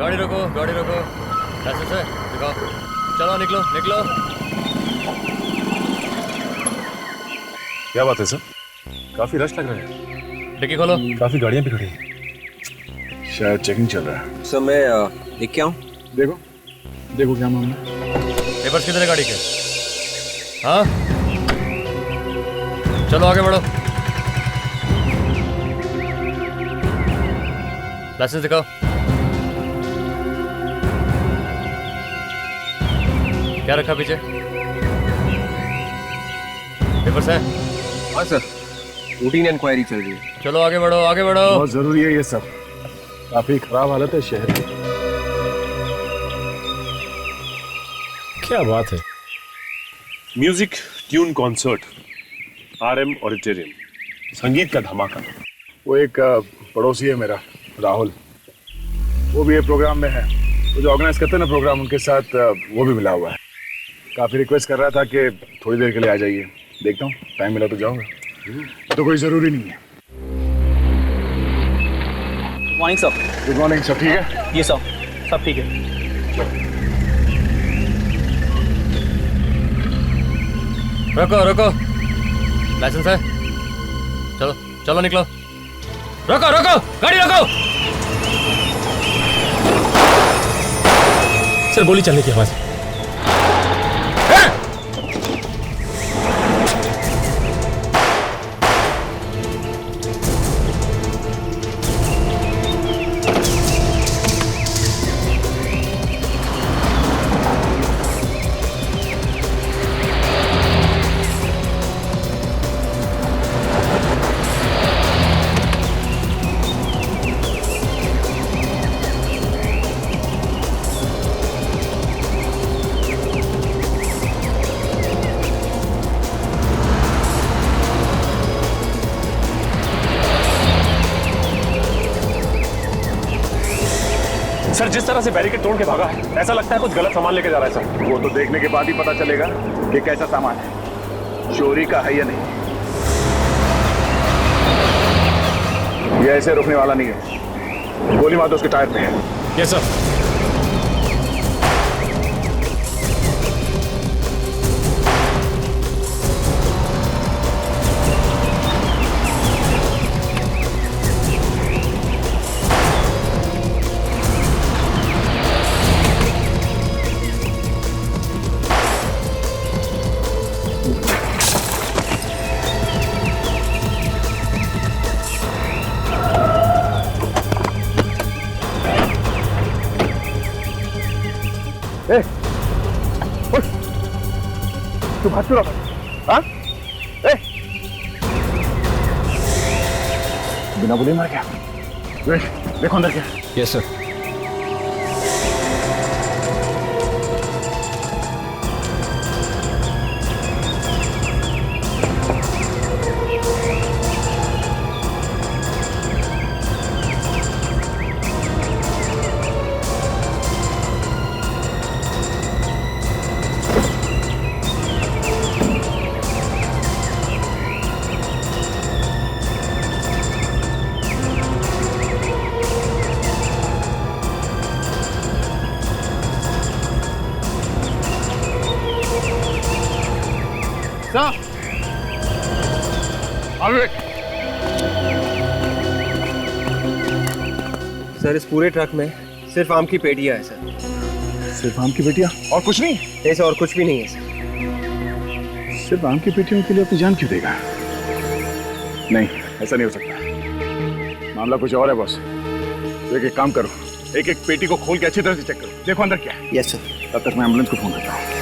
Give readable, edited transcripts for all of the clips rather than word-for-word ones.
गाड़ी रोको, गाड़ी रोको। लाइसेंस है? दिखाओ। चलो निकलो, निकलो। क्या बात है सर? काफी रश लग रहा है। डिक्की खोलो। काफी गाड़ियां भी खड़ी हैं। शायद चेकिंग चल रहा है। सर मैं देख के आऊँ? देखो देखो क्या मामला। पेपर्स किधर है गाड़ी के? हाँ, चलो आगे बढ़ो। लाइसेंस दिखाओ। क्या रखा पीछे? पेपर्स हैं? हाँ सर, रूटीन इंक्वायरी चल रही है। चलो आगे बढ़ो, आगे बढ़ो। बहुत जरूरी है ये सब। काफी खराब हालत है शहर की। क्या बात है? Music tune concert, RM auditorium, संगीत का धमाका। वो एक पड़ोसी है मेरा, राहुल, वो भी ये प्रोग्राम में है। वो जो ऑर्गेनाइज करते हैं ना प्रोग्राम, उनके साथ वो भी मिला हुआ है। काफी रिक्वेस्ट कर रहा था कि थोड़ी देर के लिए आ जाइए। देखता हूँ टाइम मिला तो जाऊंगा। तो कोई जरूरी नहीं है। Morning sir. Good morning. सब ठीक है? ये सर, सब ठीक है। रुको रुको, लाइसेंस है? चलो चलो निकलो। रुको रुको, गाड़ी रुको। सर गोली चलने की आवाज। सर जिस तरह से बैरिकेड तोड़ के भागा है, ऐसा लगता है कुछ गलत सामान लेके जा रहा है सर। वो तो देखने के बाद ही पता चलेगा कि कैसा सामान है, चोरी का है या नहीं। ये ऐसे रुकने वाला नहीं है। गोली मार दो उसके टायर पे। Yes sir. तू भाग क्यों रहा? हाँ? बिना बोले मार गया। देखो अंदर क्या। Yes sir. सर इस पूरे ट्रक में सिर्फ आम की पेटियां है सर। सिर्फ आम की पेटियां और कुछ नहीं? ऐसा और कुछ भी नहीं है सर। सिर्फ आम की पेटियों के लिए अपनी जान क्यों देगा? नहीं, ऐसा नहीं हो सकता। मामला कुछ और है बॉस। तो एक काम करो, एक एक पेटी को खोल के अच्छी तरह से चेक करो। देखो अंदर क्या है। Yes sir. तब तक मैं एम्बुलेंस को फोन करता हूँ।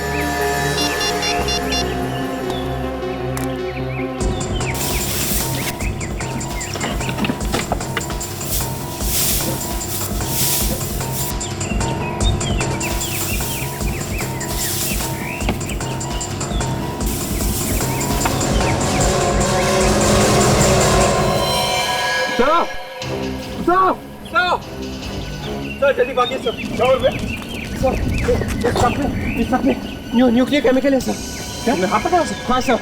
सर जल्दी भागिए सर। सर न्यूक्लियर केमिकल है सर। हाँ सर।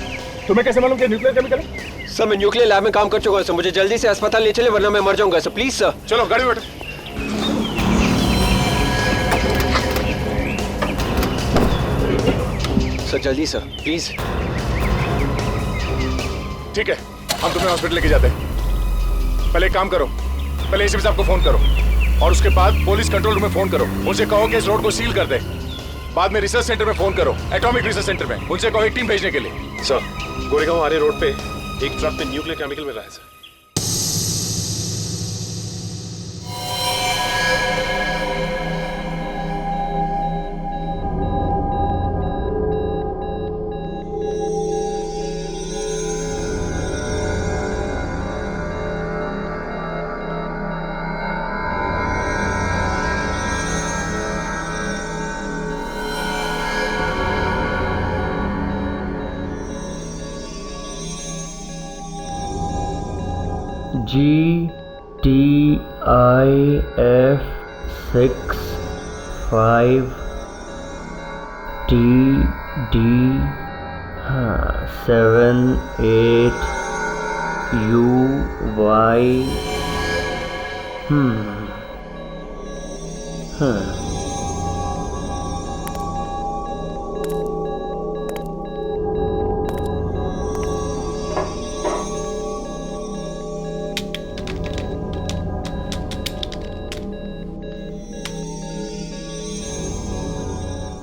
तुम्हें कैसे मालूम कि न्यूक्लियर केमिकल है? सर मैं न्यूक्लियर लैब में काम कर चुका हूँ सर। मुझे जल्दी से अस्पताल ले चले वरना मैं मर जाऊंगा सर। Please sir. चलो गाड़ी में बैठो। सर जल्दी सर प्लीज। ठीक है, हम तुम्हें हॉस्पिटल लेके जाते हैं। पहले एक काम करो, पहले एसीपी साहब को फोन करो और उसके बाद पुलिस कंट्रोल रूम में फोन करो। उनसे कहो कि इस रोड को सील कर दे। बाद में रिसर्च सेंटर में फोन करो, एटॉमिक रिसर्च सेंटर में। उनसे कहो एक टीम भेजने के लिए। सर, गोरेगांव आरे रोड पे एक ट्रक में न्यूक्लियर केमिकल मिला है सर। GTIF 65TD 78UY।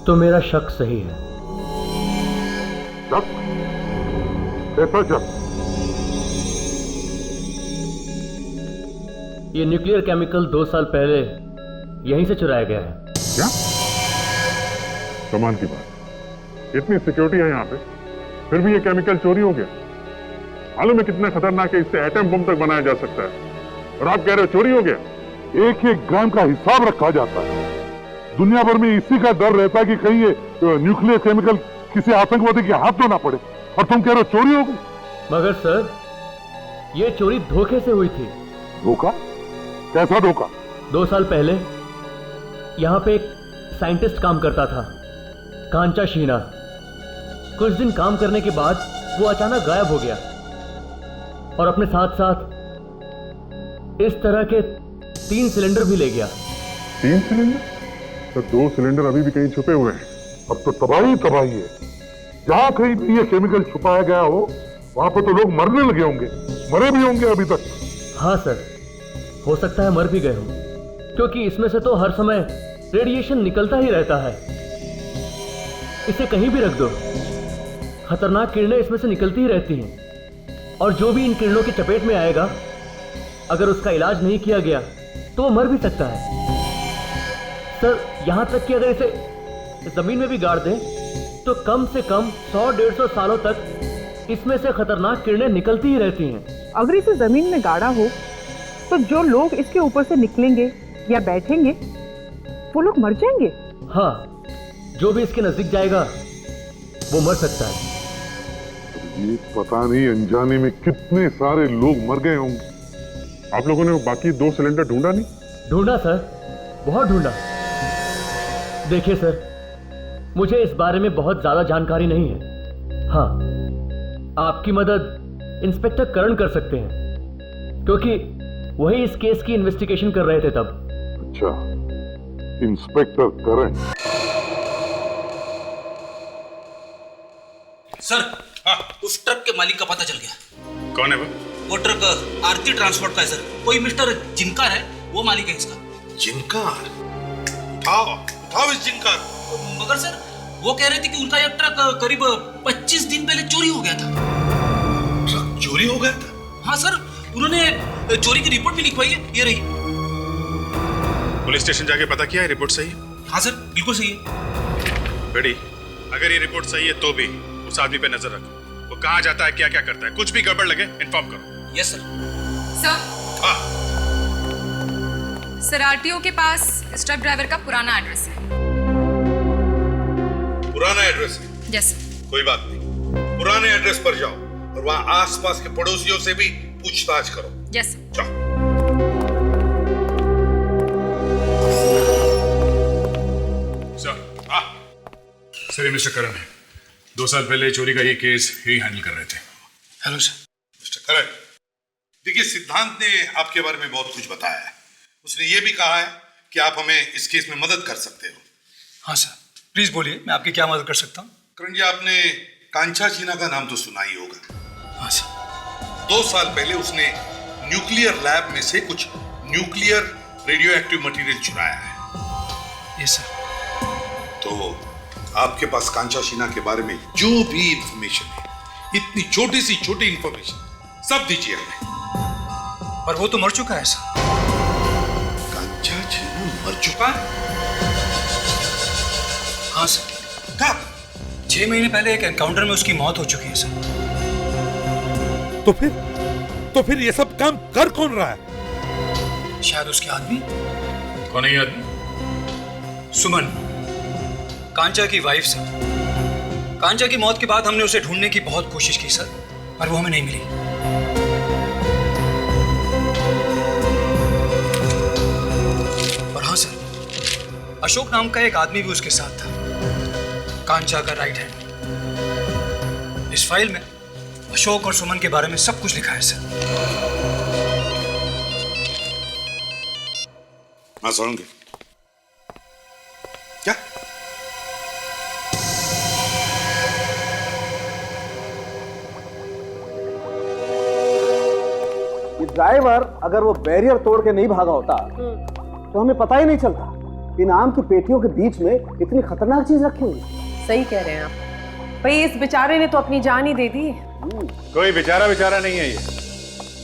तो मेरा शक सही है। शक? कैसा शक? ये न्यूक्लियर केमिकल 2 साल पहले यहीं से चुराया गया है। क्या? कमाल की बात। इतनी सिक्योरिटी है यहाँ पे, फिर भी ये केमिकल चोरी हो गया। मालूम है कितना खतरनाक है, इससे एटम बम तक बनाया जा सकता है, और आप कह रहे हो चोरी हो गया। एक एक ग्राम का हिसाब रखा जाता है। दुनिया भर में इसी का डर रहता है कि कहीं ये न्यूक्लियर केमिकल किसी आतंकवादी के हाथ तो ना पड़े, और तुम कह रहे हो चोरी हो गई। मगर सर, ये चोरी धोखे से हुई थी। धोखा? कैसा धोखा? 2 साल पहले यहाँ पे एक साइंटिस्ट काम करता था, कांचा शीना। कुछ दिन काम करने के बाद वो अचानक गायब हो गया, और अपने साथ साथ इस तरह के 3 सिलेंडर भी ले गया। 3 सिलेंडर? तो 2 सिलेंडर अभी भी कहीं छुपे हुए हैं। अब तो तबाही तबाही है। जहां कहीं भी ये केमिकल छुपाया गया हो, वहां पर तो लोग मरने लगे होंगे, मरे भी होंगे अभी तक। हाँ सर, हो सकता है मर भी गए हों, क्योंकि इसमें से तो हर समय रेडिएशन निकलता ही रहता है। इसे कहीं भी रख दो, खतरनाक किरणें इसमें से निकलती ही रहती हैं, और जो भी इन किरणों की चपेट में आएगा, अगर उसका इलाज नहीं किया गया तो वो मर भी सकता है। सर, यहां तक कि अगर इसे जमीन में भी गाड़ दें तो कम से कम 100-150 सालों तक इसमें से खतरनाक किरणें निकलती ही रहती हैं। अगर इसे जमीन में गाड़ा हो तो जो लोग इसके ऊपर से निकलेंगे या बैठेंगे वो लोग मर जाएंगे। हाँ, जो भी इसके नजदीक जाएगा वो मर सकता है। ये पता नहीं अनजाने में कितने सारे लोग मर गए होंगे। आप लोगों ने बाकी 2 सिलेंडर ढूंढा नहीं? ढूंढा सर, बहुत ढूंढा। देखिए सर, मुझे इस बारे में बहुत ज्यादा जानकारी नहीं है। हाँ, आपकी मदद इंस्पेक्टर करण कर सकते हैं, क्योंकि वही इस केस की इन्वेस्टिगेशन कर रहे थे तब। अच्छा, इंस्पेक्टर करण। सर, उस ट्रक के मालिक का पता चल गया। कौन है वो? वो ट्रक आरती ट्रांसपोर्ट का है सर। कोई मिस्टर जिनकार है, वो मालिक है इसका। जिनकार? उठाओ इस जिनकार। मगर सर, वो कह रहे थे कि उनका एक ट्रक करीब 25 दिन पहले चोरी हो गया था। ट्रक चोरी हो गया था? हाँ सर, उन्होंने चोरी की रिपोर्ट भी लिखवाई है, ये रही। पुलिस स्टेशन जाके पता किया है, रिपोर्ट सही है? हाँ सर, बिल्कुल सही है। बेटी, अगर ये रिपोर्ट सही है तो भी उस आदमी पे नजर रखो। वो कहाँ जाता है, क्या क्या करता है, कुछ भी गड़बड़ लगे इन्फॉर्म करो। Yes sir. सर, हाँ। सर, आरटीओ के पास इस ट्रक ड्राइवर का पुराना एड्रेस है। पुराना एड्रेस है? Yes sir. कोई बात नहीं, पुराने एड्रेस पर जाओ और वहां आसपास के पड़ोसियों से भी पूछताछ करो। Yes sir. जाओ। सर, ये मिस्टर करण है। 2 साल पहले चोरी का ये केस यही हैंडल कर रहे थे। Hello sir. मिस्टर करण, देखिए सिद्धांत ने आपके बारे में बहुत कुछ बताया है। उसने ये भी कहा है कि आप हमें इस केस में मदद कर सकते हो। हाँ सर, प्लीज बोलिए, मैं आपकी क्या मदद कर सकता हूँ? करण जी, आपने कांचा चीना का नाम तो सुना ही होगा। हाँ सर। 2 साल पहले उसने न्यूक्लियर लैब में से कुछ न्यूक्लियर रेडियो एक्टिव मटेरियल चुराया है। Yes sir. तो आपके पास कांचा चीना के बारे में जो भी इंफॉर्मेशन है, इतनी छोटी सी छोटी इंफॉर्मेशन सब दीजिए हमें। पर वो तो मर चुका है सर। कांचा चीना मर चुका है? हाँ सर। कब? 6 महीने पहले एक एनकाउंटर में उसकी मौत हो चुकी है सर। तो फिर ये सब काम कर कौन रहा है? शायद उसके आदमी। कौन है ये आदमी? सुमन, कांचा की वाइफ सर। कांचा की मौत के बाद हमने उसे ढूंढने की बहुत कोशिश की सर, पर वो हमें नहीं मिली। और हाँ सर, अशोक नाम का एक आदमी भी उसके साथ था, कांचा का राइट हैंड। इस फाइल में अशोक और सुमन के बारे में सब कुछ लिखा है सर। हाँ, सुनूंगे। क्या? ड्राइवर अगर वो बैरियर तोड़ के नहीं भागा होता तो हमें पता ही नहीं चलता इन आम की पेटियों के बीच में इतनी खतरनाक चीज रखी हुई। सही कह रहे हैं आप भाई, इस बेचारे ने तो अपनी जान ही दे दी। कोई बेचारा नहीं है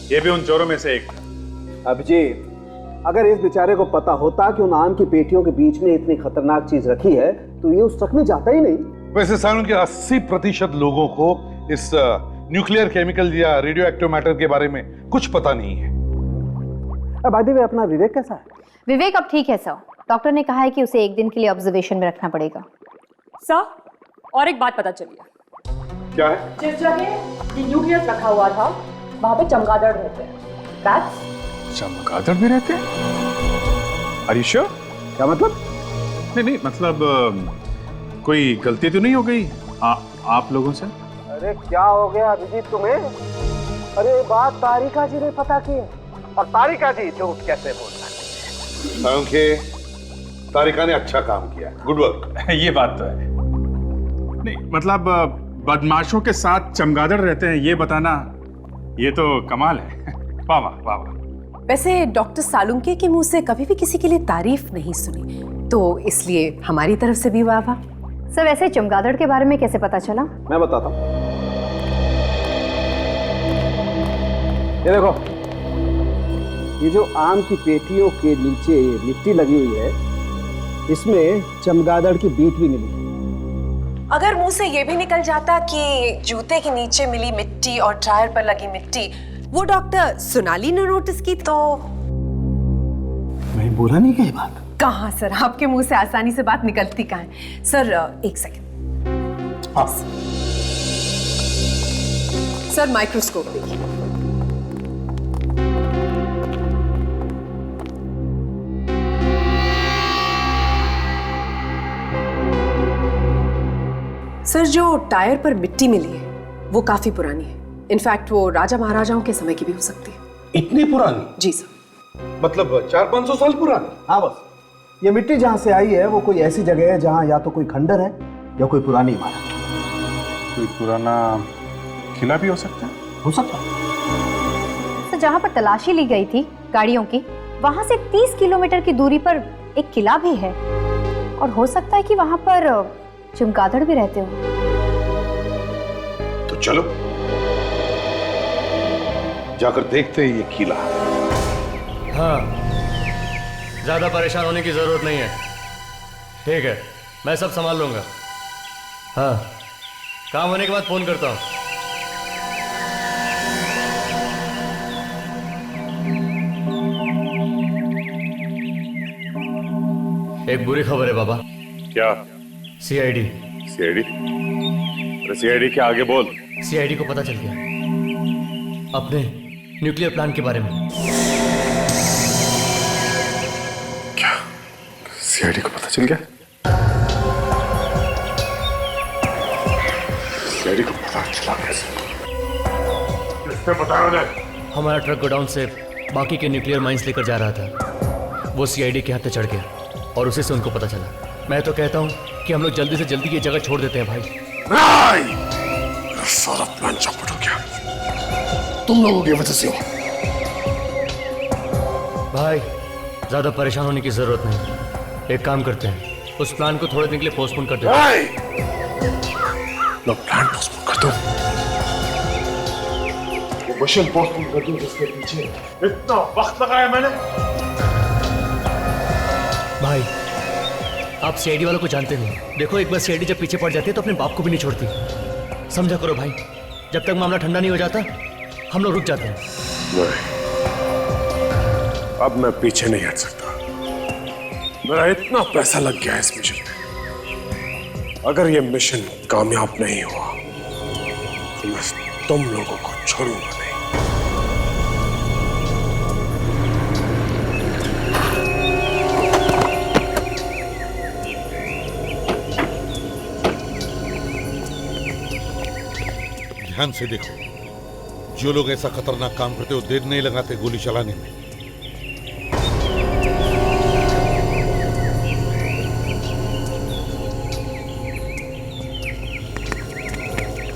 ये भी उन चोरों में से एक था। अभिजीत, अगर इस बेचारे को पता होता कि उन आम की पेटियों के बीच में इतनी खतरनाक चीज रखी है तो ये उस ट्रक में जाता ही नहीं। वैसे सालों के 80% लोगों को इस न्यूक्लियर केमिकल या रेडियो एक्टिव मैटर के बारे में कुछ पता नहीं है। अब बाय द वे, अपना विवेक कैसा है? विवेक अब ठीक है सर। डॉक्टर ने कहा है कि उसे 1 दिन के लिए ऑब्जर्वेशन में रखना पड़ेगा। सर, और एक बात पता चली है। क्या है? जिस जगह ये न्यूक्लियस रखा हुआ था वहां पे चमगादड़ रहते हैं। बैट्स। चमगादड़ में रहते हैं? Are you sure? क्या मतलब? नहीं, मतलब कोई गलती तो नहीं हो गई आप लोगों से? अरे क्या हो गया अभिजीत तुम्हें? अरे बात तारिका जी ने पता की है, और तारिका जी झूठ कैसे बोल सकती है? तारिका ने अच्छा काम किया, गुड वर्क। ये बात तो है। नहीं मतलब बदमाशों के साथ चमगादड़ रहते हैं, ये बताना ये तो कमाल है। वाह वाह वाह वाह। वैसे डॉक्टर सालुंके के मुंह से कभी भी किसी के लिए तारीफ नहीं सुनी, तो इसलिए हमारी तरफ से भी वाह वाह। सर, वैसे चमगादड़ के बारे में कैसे पता चला? मैं बताता हूँ। ये देखो, ये जो आम की पेटियों के नीचे मिट्टी लगी हुई है, इसमें चमगादड़ की बीट भी मिली है। अगर मुंह से ये भी निकल जाता कि जूते के नीचे मिली मिट्टी और टायर पर लगी मिट्टी वो डॉक्टर सोनाली ने नोटिस की, तो मैं बोला नहीं क्या बात? कहाँ सर, आपके मुंह से आसानी से बात निकलती कहाँ है। Sir 1 second. सर माइक्रोस्कोप देखिए। सर, जो टायर पर मिट्टी मिली है वो काफी पुरानी है। इनफैक्ट वो राजा महाराजाओं के समय की भी हो सकती है। इतनी पुरानी? जी सर। मतलब 400-500 साल पुरानी? हाँ बस, ये मिट्टी जहाँ से आई है वो कोई ऐसी जगह है जहाँ या तो कोई खंडर है या कोई पुरानी इमारत। कोई पुराना किला भी हो सकता है? हो सकता है। तो जहाँ पर तलाशी ली गई थी गाड़ियों की, वहाँ से 30 किलोमीटर की दूरी पर एक किला भी है, और हो सकता है कि वहाँ पर चमगादड़ भी रहते हो। तो चलो जाकर देखते हैं ये किला। हाँ, ज्यादा परेशान होने की जरूरत नहीं है। ठीक है, मैं सब संभाल लूंगा। हाँ, काम होने के बाद फोन करता हूँ। एक बुरी खबर है बाबा। क्या? सीआईडी। सीआईडी? अरे सीआईडी क्या, आगे बोल। सीआईडी को पता चल गया अपने न्यूक्लियर प्लान के बारे में। क्या? सीआईडी को पता चल गया? सीआईडी को पता चला कैसे? किसने बताया उन्हें? हमारा ट्रक गोडाउन से बाकी के न्यूक्लियर माइंस लेकर जा रहा था। वो सीआईडी के हाथ चढ़ गया और उसी से उनको पता चला। मैं तो कहता हूँ कि हम लोग जल्दी से जल्दी ये जगह छोड़ देते हैं भाई। सारा प्लान चौपट हो गया, तुम लोगों की वजह से हो। भाई ज्यादा परेशान होने की जरूरत नहीं। एक काम करते हैं, उस प्लान को थोड़े दिन के लिए पोस्टपोन कर देते हैं। लो प्लान पोस्टपोन कर दो, वो मिशन पोस्टपोन कर दो जिसके पीछे इतना वक्त लगाया मैंने। भाई आप सीआईडी वालों को जानते नहीं। देखो एक बार सीआईडी जब पीछे पड़ जाती है तो अपने बाप को भी नहीं छोड़ती। समझा करो भाई, जब तक मामला ठंडा नहीं हो जाता हम लोग रुक जाते हैं। नहीं, अब मैं पीछे नहीं हट सकता। मेरा इतना पैसा लग गया है इस मिशन में। अगर ये मिशन कामयाब नहीं हुआ तो मैं तुम लोगों को छोड़ूंगा नहीं। ध्यान से देखो, जो लोग ऐसा खतरनाक काम करते हो देर नहीं लगाते गोली चलाने में।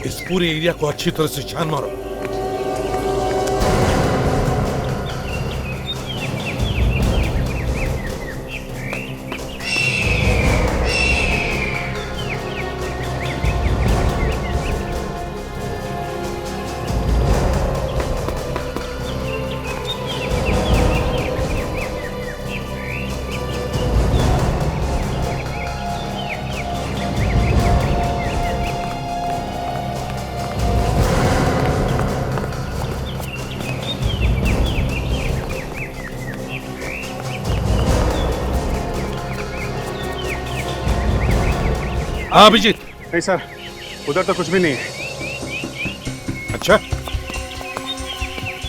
इस पूरे एरिया को अच्छी तरह से छान मारो। हाँ अभिजीत। नहीं सर, उधर तो कुछ भी नहीं है। अच्छा,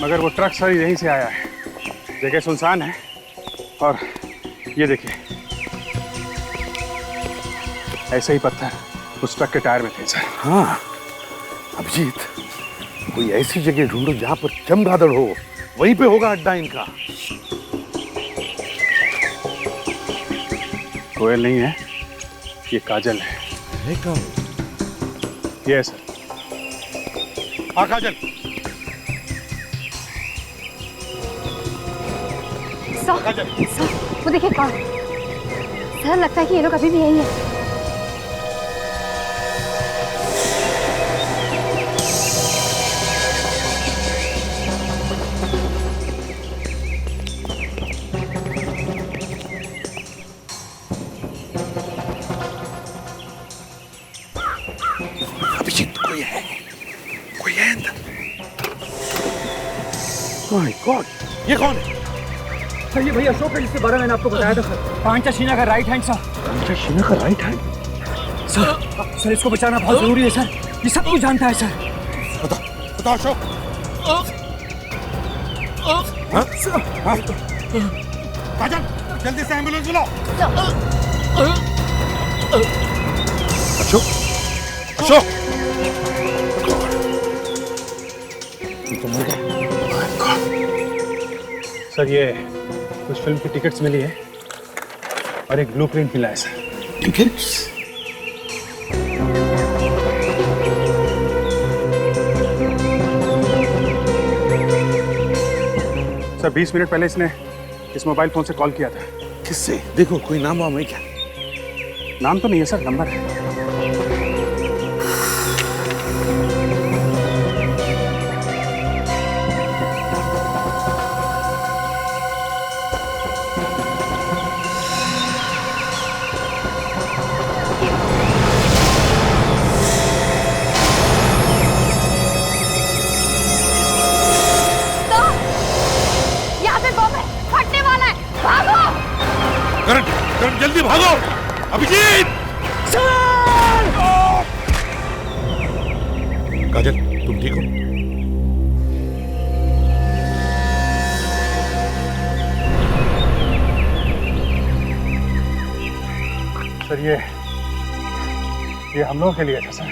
मगर वो ट्रक सर यहीं से आया है। जगह सुनसान है और ये देखिए ऐसे ही पत्थर उस ट्रक के टायर में थे सर। हाँ अभिजीत, कोई ऐसी जगह ढूंढो जहां पर चमगादड़ हो, वहीं पे होगा अड्डा इनका। कोयल नहीं है, ये काजल है। ये है सर। हाँ काजल। सर, वो देखिए कार। सर लगता है कि ये लोग अभी भी यही है। माय गॉड, ये कौन है? सर ये भैया अशोक है जिसके बारे में मैंने आपको बताया था सर। पांचाशीना का राइट हैंड सर। पांचाशीना का राइट हैंड? सर इसको बचाना बहुत जरूरी है सर। ये सब कुछ जानता है सर। बताओ अशोक। काजल जल्दी से एम्बुलेंस बुलाओ। अशोक, अशोक तो मर गए। सर ये कुछ फिल्म की टिकट्स मिली है और एक ब्लूप्रिंट मिला है सर। टिकट्स? सर 20 मिनट पहले इसने इस मोबाइल फोन से कॉल किया था। किससे? देखो कोई नाम वाम है क्या? नाम तो नहीं है सर, नंबर है। करण जल्दी भागो। अभिजीत! काजल तुम ठीक हो? सर ये हम लोगों के लिए था सर।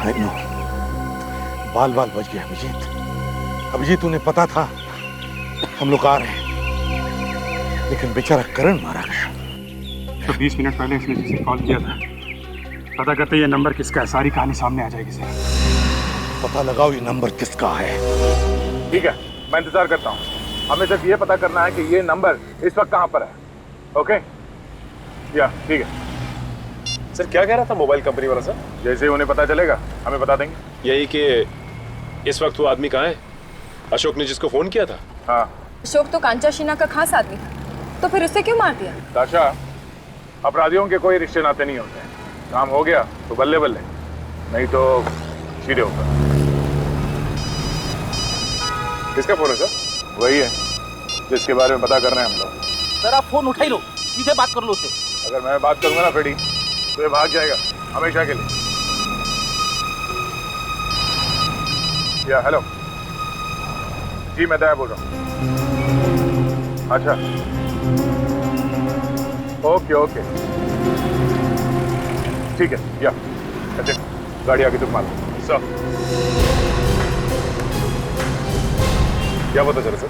I know. बाल बाल बच गया अभिजीत। अभिजीत उन्हें पता था हम लोग आ रहे हैं, लेकिन बेचारा करण मारा गया। तो 20 मिनट पहले इसने जिसे कॉल किया था पता करते ये नंबर किसका है, सारी कहानी सामने आ जाएगी सर। पता लगाओ ये नंबर किसका है। ठीक है, मैं इंतजार करता हूँ। हमें सिर्फ ये पता करना है कि ये नंबर इस वक्त कहाँ पर है। ओके या ठीक है सर। क्या कह रहा था मोबाइल कंपनी वाला सर? जैसे ही उन्हें पता चलेगा हमें बता देंगे। यही कि इस वक्त वो आदमी कहाँ है, अशोक ने जिसको फोन किया था? हाँ, अशोक तो कांचा शीना का खास आदमी था, तो फिर उसे क्यों मार दिया? ताशा, अपराधियों के कोई रिश्ते नाते नहीं होते। काम हो गया तो बल्ले बल्ले, नहीं तो सीधे होगा। किसका फोन है सर? वही है जिसके बारे में पता करना है हम लोग। सर आप फोन उठा ही लो, सीधे बात कर लो उससे। अगर मैं बात करूंगा ना फ्रेडी तो ये भाग जाएगा हमेशा के लिए। या हेलो जी, मैं दया बोल रहा हूँ। अच्छा ओके ओके ठीक है। या अच्छा, गाड़ी आगे तुम मार सर। क्या पता चला सर?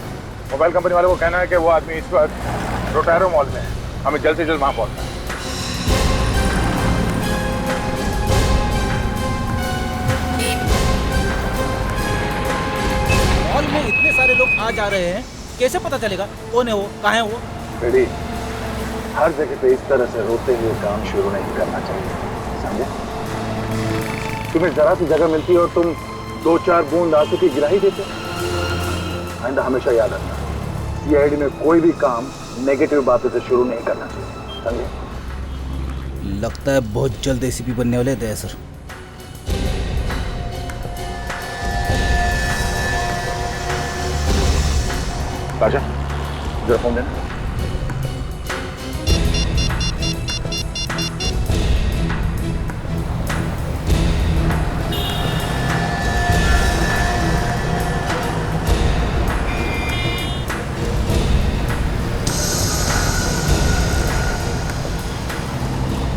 मोबाइल कंपनी वाले को कहना है कि वो आदमी इस वक्त रोटारो मॉल में है, हमें जल्द से जल्द वहां पहुंचना है। मॉल में इतने सारे लोग आ जा रहे हैं, कैसे पता चलेगा कौन है वो, कहाँ है वो? रेडी, हर जगह पे इस तरह से रोते हुए काम शुरू नहीं करना चाहिए, समझे? तुम्हें जरा सी जगह मिलती है और तुम 2-4 बूंद आंसू की गिरा ही देते। आइंदा हमेशा याद रखना, सीआईडी में कोई भी काम नेगेटिव बातों से शुरू नहीं करना चाहिए, समझे? लगता है बहुत जल्द एसीपी बनने वाले थे सर। राजा, जरा फोन देना।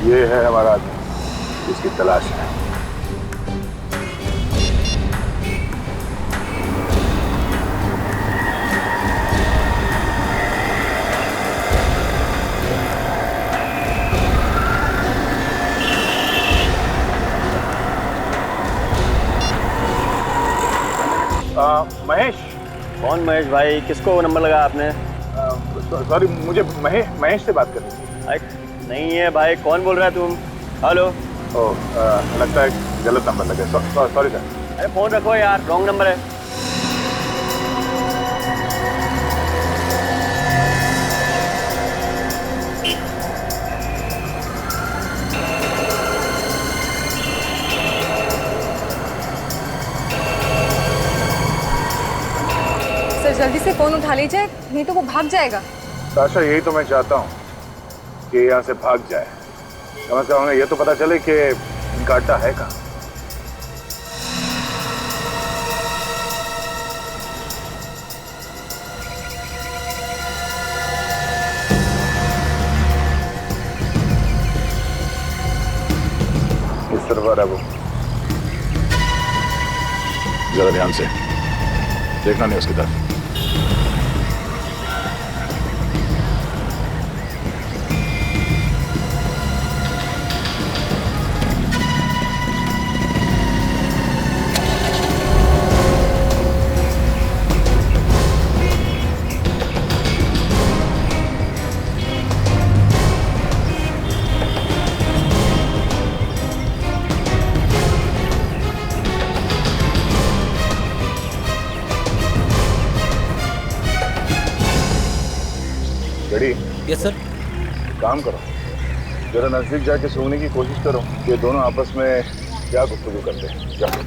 ये है हमारा आदमी जिसकी तलाश है। महेश। कौन महेश भाई? किसको नंबर लगा आपने? सॉरी, मुझे महेश से बात करनी थी। नहीं है भाई, कौन बोल रहा है तुम? हेलो। ओह, लगता है गलत नंबर लगे। Sorry sir. अरे फोन रखो यार, रॉन्ग नंबर है। सर जल्दी से फोन उठा लीजिए, नहीं तो वो भाग जाएगा। ताशा, यही तो मैं चाहता हूँ कि यहाँ से भाग जाए। कम से कम उन्हें ये तो पता चले कि इनका अड्डा है कहाँ। किस तरफ आ रहा है वो? जरा ध्यान से देखना नहीं उसकी तरफ। Yes sir. काम करो, जरा नजदीक जाके सुनने की कोशिश करो ये दोनों आपस में क्या गुफ्तगू करते हैं। जाओ।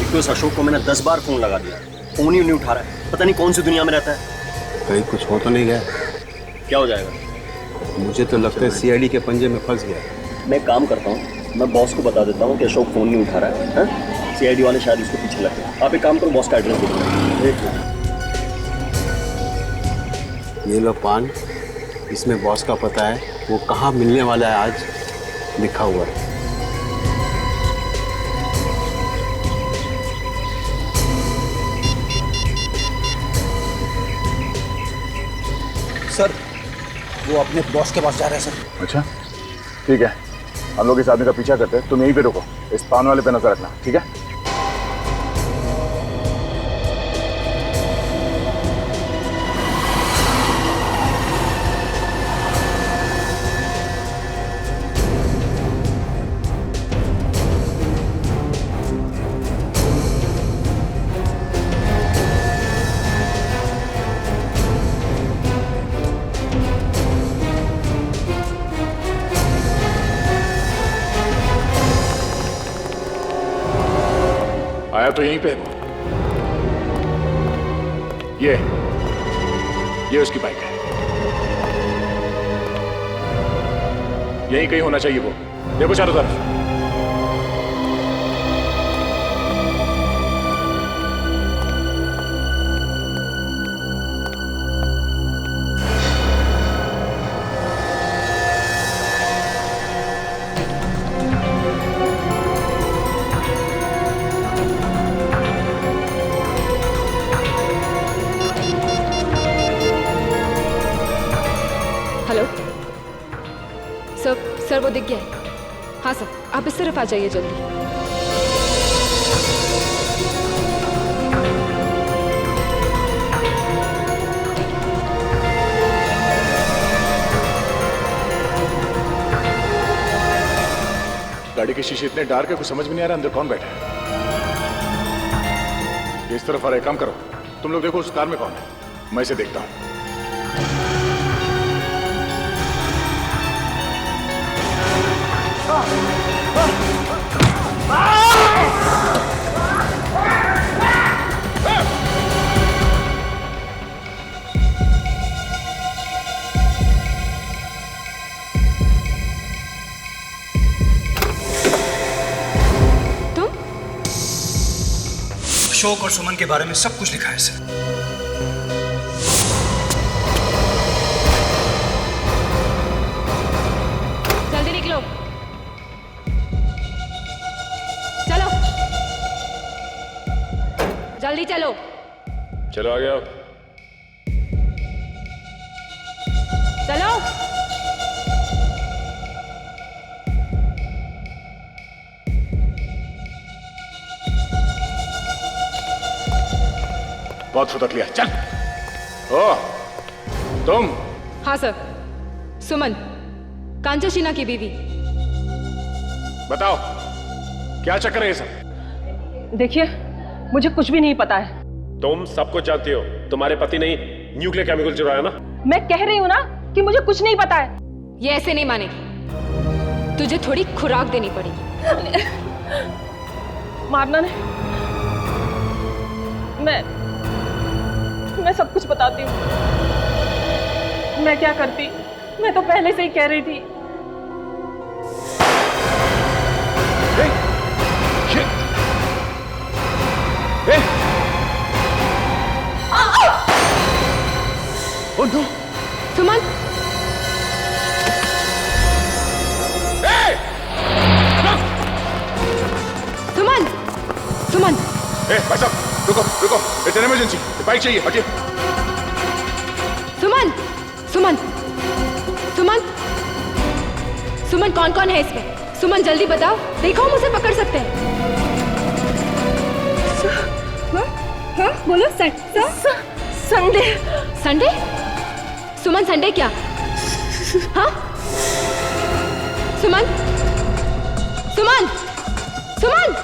एक तो इस अशोक को मैंने 10 बार फोन लगा दिया, फोन ही नहीं उठा रहा है। पता नहीं कौन सी दुनिया में रहता है। कहीं कुछ हो तो नहीं गया? क्या हो जाएगा? मुझे तो लगता है सीआईडी के पंजे में फंस गया। मैं एक काम करता हूँ, मैं बॉस को बता देता हूँ कि अशोक फोन नहीं उठा रहा है। सीआईडी वाले शायद इसको पीछे लगे। आप एक काम करो, बॉस का एड्रेस दे दो। ये लो पान, इसमें बॉस का पता है, वो कहाँ मिलने वाला है आज लिखा हुआ है। सर वो अपने बॉस के पास जा रहे हैं सर। अच्छा ठीक है, हम लोग इस आदमी का पीछा करते हैं, तुम यहीं पे रुको, इस पान वाले पे नजर रखना, ठीक है? आया तो यहीं पे ये उसकी बाइक है, यहीं कहीं होना चाहिए वो। देखो चारों तरफ। हेलो सर वो दिख गया है। हाँ सर आप इस तरफ आ जाइए जल्दी। गाड़ी के शीशे इतने डार्क है, कुछ समझ में नहीं आ रहा अंदर कौन बैठा है। ये इस तरफ आ रहा है, काम करो तुम लोग, देखो उस कार में कौन है, मैं इसे देखता हूँ। अशोक और सुमन के बारे में सब कुछ लिखा है सर। जल्दी निकलो, चलो जल्दी चलो। चलो आ गया। चलो बहुत फुदक लिया, चल। ओ तुम? हाँ सर, सुमन, कांचा शीना की बीवी। बताओ क्या चक्कर है ये सब? देखिए मुझे कुछ भी नहीं पता है। तुम सब कुछ जानती हो, तुम्हारे पति ने न्यूक्लियर केमिकल चुराया ना। मैं कह रही हूँ ना कि मुझे कुछ नहीं पता है। ये ऐसे नहीं मानेगी, तुझे थोड़ी खुराक देनी पड़ेगी। मारना नहीं, मैं सब कुछ बताती हूँ। मैं क्या करती, मैं तो पहले से ही कह रही थी। Oh no! सुमन! सुमन! सुमन! भाई साहब रुको रुको, इट्स एन इमरजेंसी, बाइक चाहिए, हटिए। सुमन! सुमन! सुमन! सुमन कौन कौन है इसमें? सुमन जल्दी बताओ, देखो हम उसे पकड़ सकते हैं। हाँ बोलो। संडे। संडे? सुमन संडे क्या? हाँ? सुमन? सुमन! सुमन!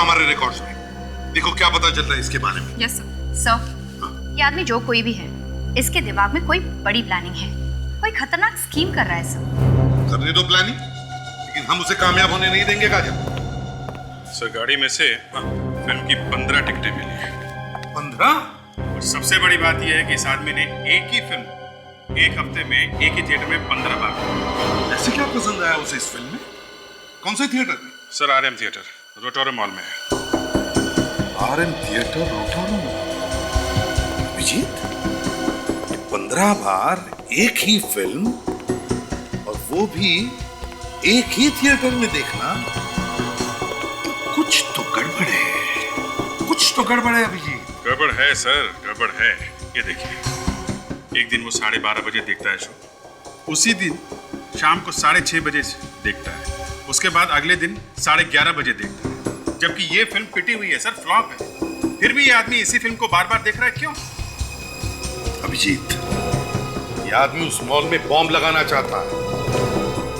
हमारे रिकॉर्ड्स में। देखो क्या पता चलता है इसके बारे में। Yes sir. ये आदमी जो कोई भी है, इसके दिमाग में कोई बड़ी प्लानिंग है, कोई खतरनाक स्कीम कर रहा है सर। करने दो प्लानिंग, लेकिन हम उसे कामयाब होने नहीं देंगे काजल। सर गाड़ी में से फिल्म की 15 टिकटें मिली है। 15? और सबसे बड़ी बात यह है कि इस आदमी ने एक ही फिल्म एक हफ्ते में एक ही थिएटर में 15 बार। ऐसे क्या पसंद आया उसे इस फिल्म में? कौन से थिएटर में? सर RM थिएटर, रोटोरो मॉल में है। RM थिएटर, रोटोरो मॉल। अभिजीत, 15 बार एक ही फिल्म, और वो भी एक ही थिएटर में देखना, तो कुछ तो गड़बड़ है। कुछ तो गड़बड़ है अभिजीत। गड़बड़ है सर, गड़बड़ है। ये देखिए, एक दिन वो 12:30 बजे देखता है शो, उसी दिन शाम को 6:30 बजे से देखता है, उसके बाद अगले दिन 11:30 बजे देखता है। जबकि ये फिल्म पिटी हुई है सर, फ्लॉप है। फिर भी ये आदमी इसी फिल्म को बार बार देख रहा है, क्यों? अभिजीत, ये आदमी उस मॉल में बॉम्ब लगाना चाहता है।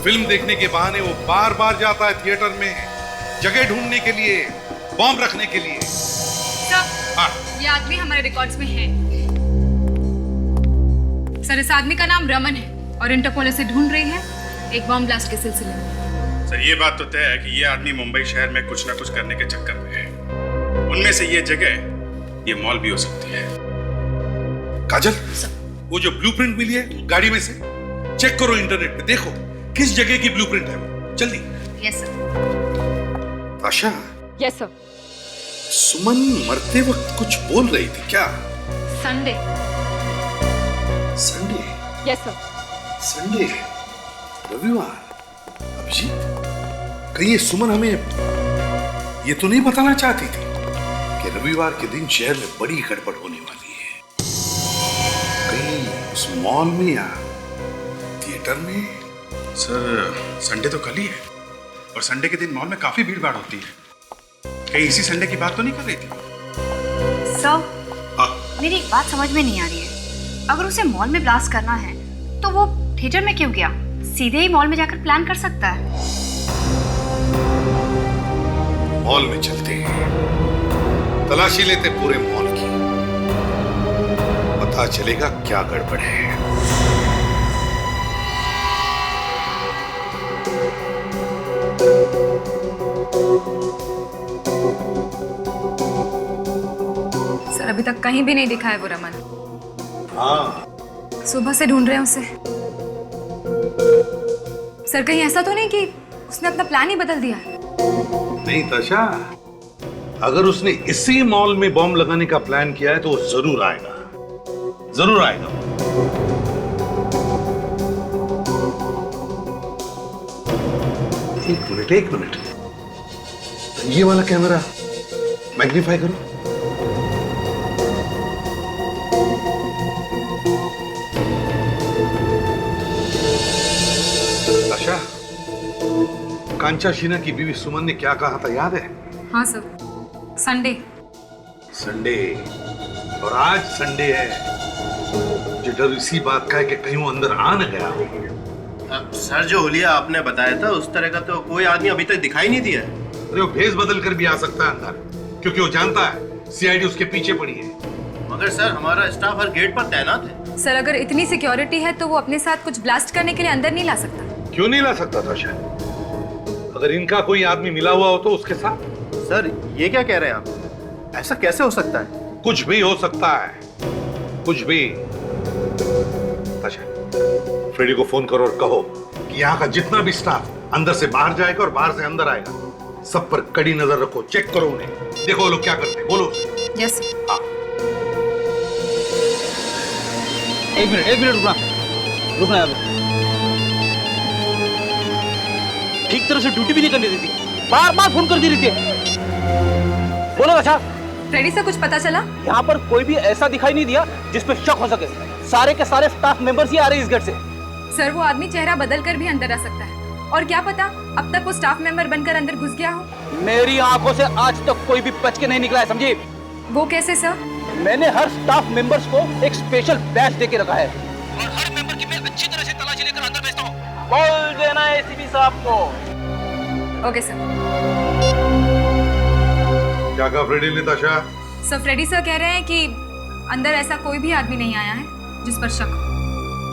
फिल्म देखने के बहाने वो बार बार जाता है थिएटर में, जगह ढूंढने के लिए, बॉम्ब रखने के लिए। सर, ये आदमी हमारे रिकॉर्ड्स में है। सर, इस आदमी का नाम रमन है और इंटरपोल इसे ढूंढ रही है एक बॉम्ब ब्लास्ट के सिलसिले में। सर, ये बात तो तय है कि ये आदमी मुंबई शहर में कुछ ना कुछ करने के चक्कर में है। उनमें से ये जगह, ये मॉल भी हो सकती है। काजल, वो जो ब्लूप्रिंट मिली है गाड़ी में से, चेक करो इंटरनेट पे, देखो किस जगह की ब्लूप्रिंट है वो। जल्दी। Yes sir. Asha. Yes sir. Suman मरते वक्त कुछ बोल रही थी क्या? Sunday. Sunday? Yes sir. Sunday, रविवार। अभिजीत, कहीं ये सुमन हमें ये तो नहीं बताना चाहती थी कि रविवार के दिन शहर में बड़ी गड़बड़ होने वाली है? कहीं उस मॉल में या थिएटर में? सर, संडे तो कल ही है, और संडे के दिन मॉल में काफी भीड़ भाड़ होती है। कहीं इसी संडे की बात तो नहीं कर रही थी? सर, मेरी एक बात समझ में नहीं आ रही है। अगर उसे मॉल में ब्लास्ट करना है तो वो थिएटर में क्यों गया? सीधे ही मॉल में जाकर प्लान कर सकता है। मॉल में चलते हैं, तलाशी लेते पूरे मॉल की, पता चलेगा क्या गड़बड़ है। सर, अभी तक कहीं भी नहीं दिखा है वो रमन। हाँ, सुबह से ढूंढ रहे हैं उसे। सर, कहीं ऐसा तो नहीं कि उसने अपना प्लान ही बदल दिया? नहीं तशा, अगर उसने इसी मॉल में बॉम्ब लगाने का प्लान किया है तो वो जरूर आएगा, जरूर आएगा। एक मिनट, ये वाला कैमरा मैग्नीफाई करो। आशा, कांचा शीना की बीवी सुमन ने क्या कहा था याद है? हाँ सर, संडे। संडे, और आज संडे है। जो डर इसी बात का है कि कहीं वो अंदर आ न गया हो। सर, जो हुलिया आपने बताया था उस तरह का तो कोई आदमी अभी तक दिखाई नहीं दिया है। अरे वो भेस बदल कर भी आ सकता है अंदर, क्योंकि वो जानता है सीआईडी उसके पीछे पड़ी है। मगर सर, हमारा स्टाफ हर गेट पर तैनात है। सर, अगर इतनी सिक्योरिटी है तो वो अपने साथ कुछ ब्लास्ट करने के लिए अंदर नहीं ला सकता? क्यों नहीं ला सकता था? शायद अगर इनका कोई आदमी मिला हुआ हो तो उसके साथ। सर, ये क्या कह रहे हैं आप? ऐसा कैसे हो सकता है? कुछ भी हो सकता है, कुछ भी। अच्छा, फ्रेडी को फोन करो और कहो कि यहाँ का जितना भी स्टाफ अंदर से बाहर जाएगा और बाहर से अंदर आएगा, सब पर कड़ी नजर रखो, चेक करो उन्हें, देखो वो लोग क्या करते हैं। बोलो। यस। हाँ। एक मिनट रुकना यार। ठीक तरह से ड्यूटी भी नहीं करने देती, बार बार फोन कर दे रही थी। बोलो अच्छा। फ्रेडी से कुछ पता चला? यहाँ पर कोई भी ऐसा दिखाई नहीं दिया जिस पे शक हो सके। सारे के सारे स्टाफ मेंबर्स ही आ रहे हैं इस गेट से। सर, वो आदमी चेहरा बदल कर भी अंदर आ सकता है, और क्या पता अब तक वो स्टाफ मेंबर बनकर अंदर घुस गया हो। मेरी आंखों से आज तक कोई भी बच के नहीं निकला है, समझी? वो कैसे सर? मैंने हर स्टाफ मेंबर्स को एक स्पेशल बैच देके रखा है, और हर मेंबर की मैं अच्छी तरह से तलाशी लेकर अंदर भेजता हूँ। बोल देना एसीपी साहब को। Okay sir. क्या कहा Freddy Nitasha? Sir Freddy sir कह रहे हैं कि अंदर ऐसा कोई भी आदमी नहीं आया है जिस पर शक हो।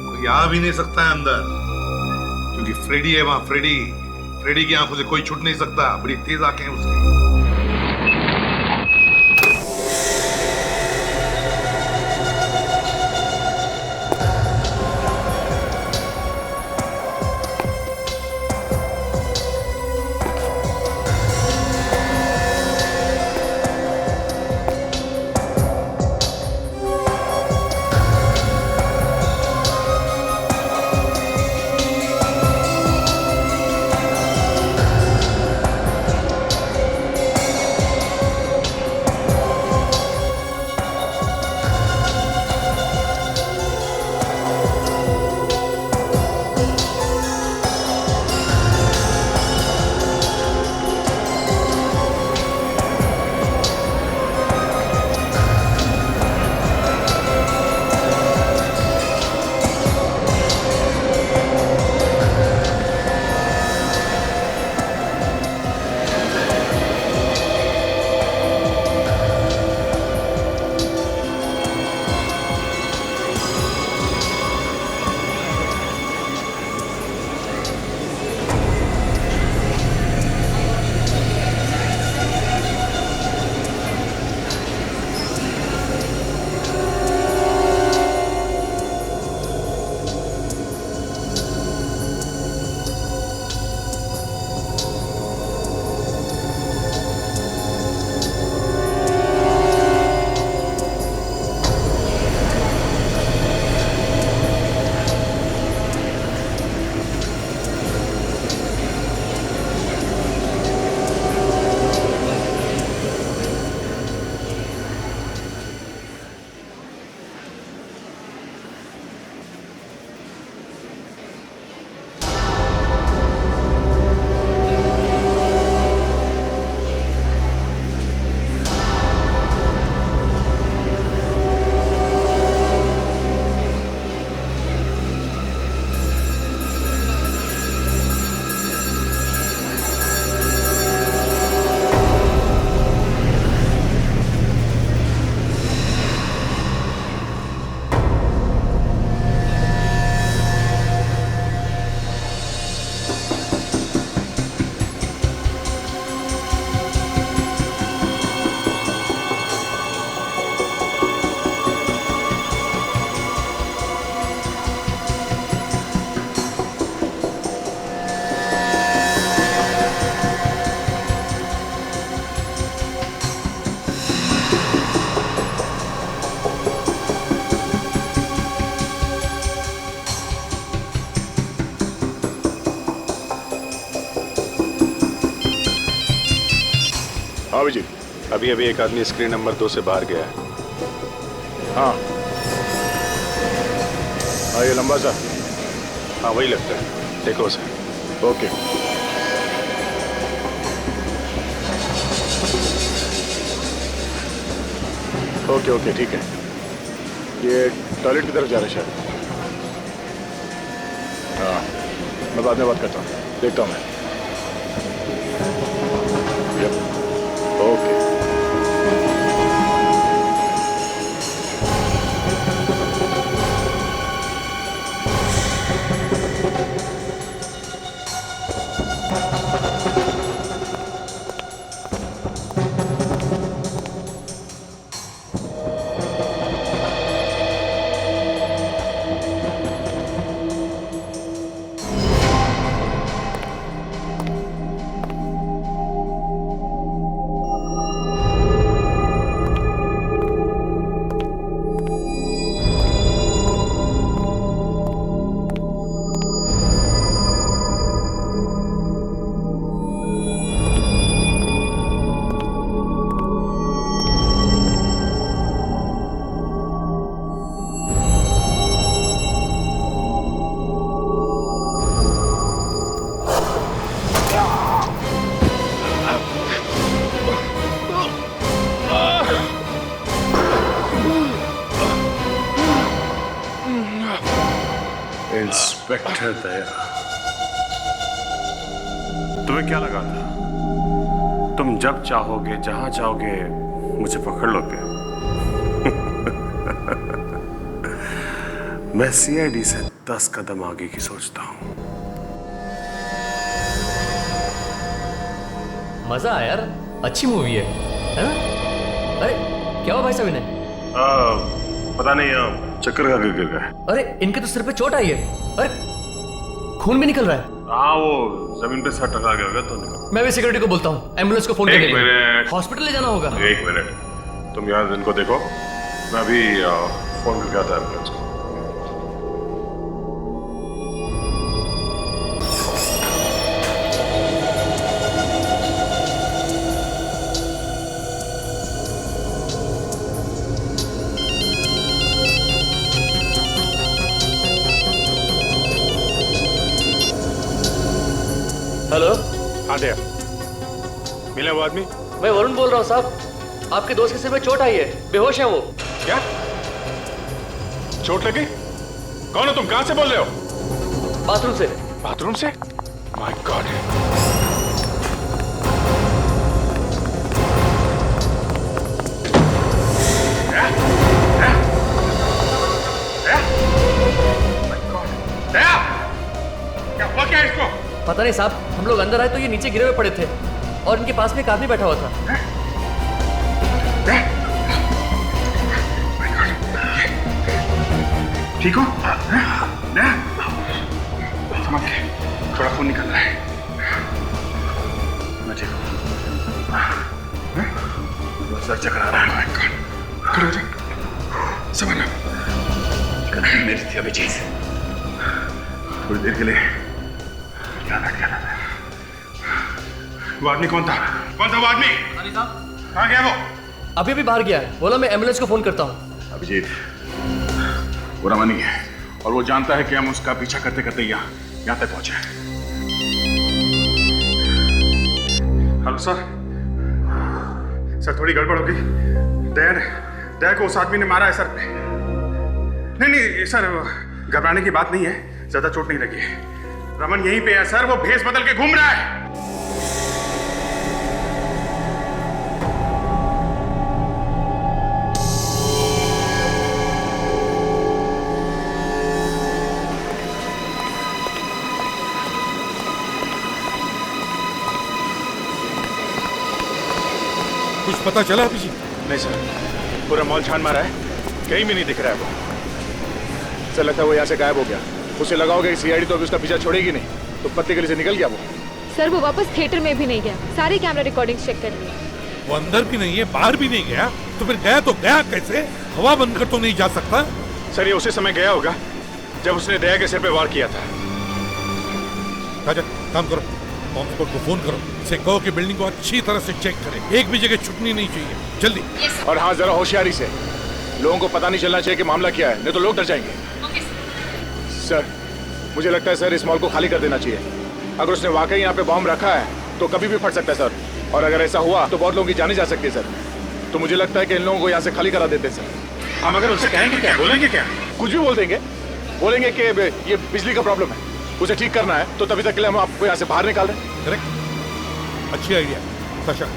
कोई आ भी नहीं सकता है अंदर, क्योंकि फ्रेडी है वहां। फ्रेडी फ्रेडी की आंखों से कोई छूट नहीं सकता, बड़ी तेज आंखें हैं उसकी। हाँ विजय। अभी अभी एक आदमी स्क्रीन नंबर 2 से बाहर गया है। हाँ हाँ, ये लंबा सा। हाँ वही लगता है, देखो उसे। ओके। ओके ओके ठीक है। ये टॉयलेट की तरफ जा रहा है शायद। हाँ मैं बाद में बात करता हूँ, देखता हूँ मैं। ओके। इंस्पेक्टर दया, तुम्हें क्या लगा था तुम जब चाहोगे जहां चाहोगे मुझे पकड़ लोगे। मैं सीआईडी से 10 कदम आगे की सोचता हूं। मजा आया यार, अच्छी मूवी है ना? अरे क्या हुआ भाई साहब इन्हें? पता नहीं, चक्कर खा गिर गए। अरे इनके तो सिर पे चोट आई है। अरे खून भी निकल रहा है। हाँ, वो जमीन पे सर टकरा गया होगा तो निकल। मैं भी सिक्योरिटी को बोलता हूँ, एम्बुलेंस को फोन करने के लिए। हॉस्पिटल ले जाना होगा। 1 मिनट, तुम यहाँ इनको देखो, मैं अभी फोन करके आता है एम्बुलेंस को। हेलो। हाँ दया, मिला वो आदमी? मैं वरुण बोल रहा हूँ साहब, आपके दोस्त के सिर में चोट आई है, बेहोश है वो। क्या चोट लगी? कौन हो तुम, कहां से बोल रहे हो? बाथरूम से। बाथरूम से? My God. क्या हुआ क्या इसको? पता नहीं साहब, हम लोग अंदर आए तो ये नीचे गिरे हुए पड़े थे और इनके पास में एक आदमी बैठा हुआ था। ठीक हो? समझ के, थोड़ा खून निकल रहा है। मैं ठीक हूँ। सर चकरा रहा है। खड़े हो जाओ। संभालो। गलती मेरी थी अभिजीत। थोड़ी देर के लिए ध्यान हट गया था। वो आदमी कौन था? कौन था वो आदमी? कहाँ गया वो? अभी भी बाहर गया है, बोला मैं एम्बुलेंस को फोन करता हूँ। अभिजीत, वो रमनी है और वो जानता है कि हम उसका पीछा करते करते यहाँ तक पहुंचे। Hello sir. सर थोड़ी गड़बड़ हो गई। दया को उस आदमी ने मारा है सर पे। नहीं सर, घबराने की बात नहीं है, ज्यादा चोट नहीं लगी है। रमन यहीं पे है सर, वो भेष बदल के घूम रहा है। कुछ पता चला अभिजीत? नहीं सर, पूरा मॉल छान मारा है, कहीं भी नहीं दिख रहा है वो। सर लगता है वो यहाँ से गायब हो गया। उसे लगा होगा कि सीआईडी तो अभी उसका पीछा छोड़ेगी नहीं, तो पत्ते गली से निकल गया वो। सर वो वापस थिएटर में भी नहीं गया, सारे कैमरा रिकॉर्डिंग्स चेक कर लिए। वो अंदर भी नहीं है, बाहर भी नहीं गया, तो फिर गया तो गया कैसे? हवा बंद कर तो नहीं जा सकता? सर ये उसी समय गया होगा जब उसने दया के सिर पे वार किया था। राजा काम करो, कांस्टेबल को फोन करो, इसे कहो कि बिल्डिंग को अच्छी तरह से चेक करे, एक भी जगह छुटनी नहीं चाहिए, जल्दी। और हाँ, जरा होशियारी से, लोगों को पता नहीं चलना चाहिए कि मामला क्या है, नहीं तो लोग डर जाएंगे। सर मुझे लगता है सर इस मॉल को खाली कर देना चाहिए। अगर उसने वाकई यहाँ पे बॉम्ब रखा है तो कभी भी फट सकता है सर, और अगर ऐसा हुआ तो बहुत लोगों की जाने जा सकती है सर। तो मुझे लगता है कि इन लोगों को यहाँ से खाली करा देते सर। हम अगर उनसे कहेंगे क्या, बोलेंगे क्या? कुछ भी बोल देंगे, बोलेंगे कि ये बिजली का प्रॉब्लम है, उसे ठीक करना है, तो तभी तक के लिए हम आपको यहाँ से बाहर निकाल रहे हैं। करेक्ट, अच्छी आइडिया। सशा,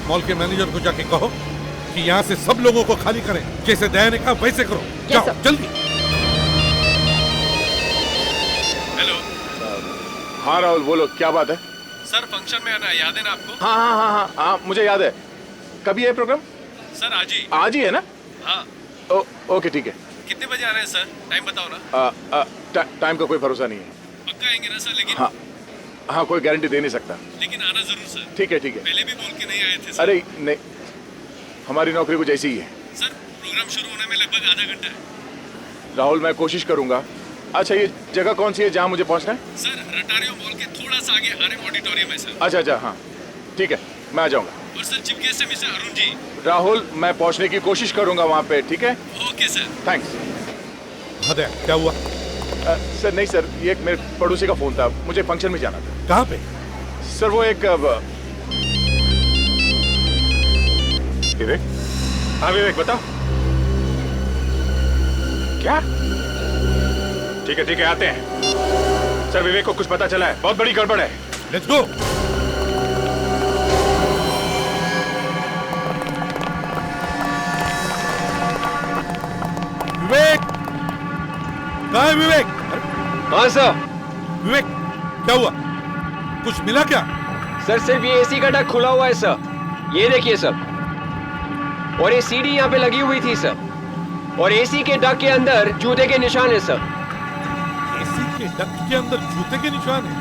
मॉल के मैनेजर को जाके कहो कि यहाँ से सब लोगों को खाली करें, जैसे दया ने कहा वैसे करो। जाओ जल्दी। हेलो। हाँ राहुल बोलो, क्या बात है? सर फंक्शन में आना याद है ना आपको? हाँ, मुझे याद है। कभी है प्रोग्राम? सर आज ही। आज ही है ना? हाँ। ओके ठीक है। कितने बजे आ रहे हैं सर? टाइम बताओ ना। टाइम का कोई भरोसा नहीं है। पक्का आएंगे ना सर? लेकिन हाँ कोई गारंटी दे नहीं सकता। लेकिन आना जरूर सर। ठीक है। पहले भी बोल के नहीं आए थे सर। अरे नहीं, हमारी नौकरी कुछ ऐसी ही है। सर प्रोग्राम शुरू होने में लगभग आधा घंटा है। राहुल मैं कोशिश करूंगा। अच्छा ये जगह कौन सी है जहाँ मुझे पहुँचना है? सर रटारियो मॉल के थोड़ा सा आगे RM ऑडिटोरियम है सर। अच्छा हाँ ठीक है, मैं आ जाऊंगा। और सर चीफ गेस्ट है मिस्टर अरुण जी। राहुल मैं पहुँचने की कोशिश करूंगा वहाँ पे, ठीक है? Okay sir. थैंक्स। क्या हुआ? सर नहीं सर, ये एक मेरे पड़ोसी का फोन था, मुझे फंक्शन में जाना था। कहाँ पे? सर वो एक विवेक। हाँ विवेक बताओ। क्या? ठीक है आते हैं। सर विवेक को कुछ पता चला है, बहुत बड़ी गड़बड़ है। Let's go. हाँ विवेक। हाँ सर। विवेक क्या हुआ, कुछ मिला क्या? सर सिर्फ ये एसी का डक खुला हुआ है सर, ये देखिए सर। और ये सीडी यहाँ पे लगी हुई थी सर, और एसी के डक के अंदर जूते के निशान है सर। एसी के डक के अंदर जूते के निशान है?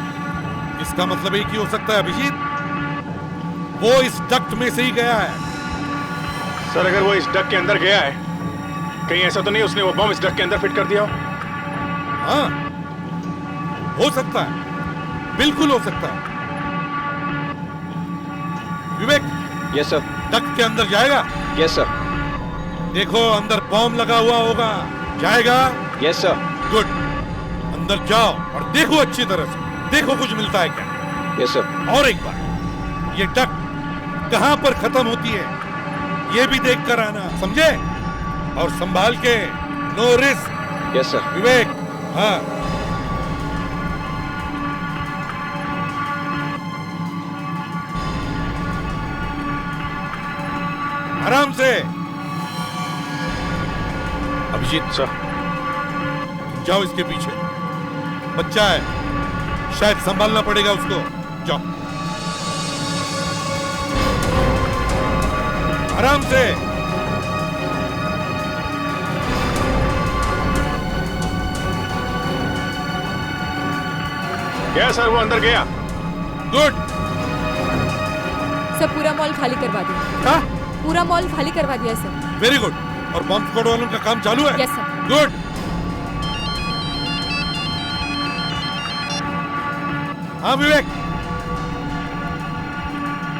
इसका मतलब एक ही हो सकता है अभिजीत, वो इस डक्ट में से ही गया है। सर अगर वो इस डक के अंदर गया है, कहीं ऐसा तो नहीं उसने वो बम इस डक के अंदर फिट कर दिया हो? हाँ हो सकता है, बिल्कुल हो सकता है। विवेक। Yes sir. डक के अंदर जाएगा? Yes sir. देखो अंदर बॉम्ब लगा हुआ होगा, जाएगा? Yes sir. गुड, अंदर जाओ और देखो अच्छी तरह से, देखो कुछ मिलता है क्या। Yes sir. और एक बार, ये डक कहां पर खत्म होती है ये भी देख कर आना, समझे? और संभाल के, no risk. Yes sir. Vivek. हाँ आराम से। अभिजीत सर जाओ इसके पीछे, बच्चा है शायद संभालना पड़ेगा उसको, जाओ आराम से। गया सर, वो अंदर गया। गुड। सब पूरा मॉल खाली करवा दिया। हाँ? पूरा मॉल खाली करवा दिया सर। Very good. और बॉम्ब स्क्वाड वालों का काम चालू है? Yes sir. गुड। हाँ विवेक।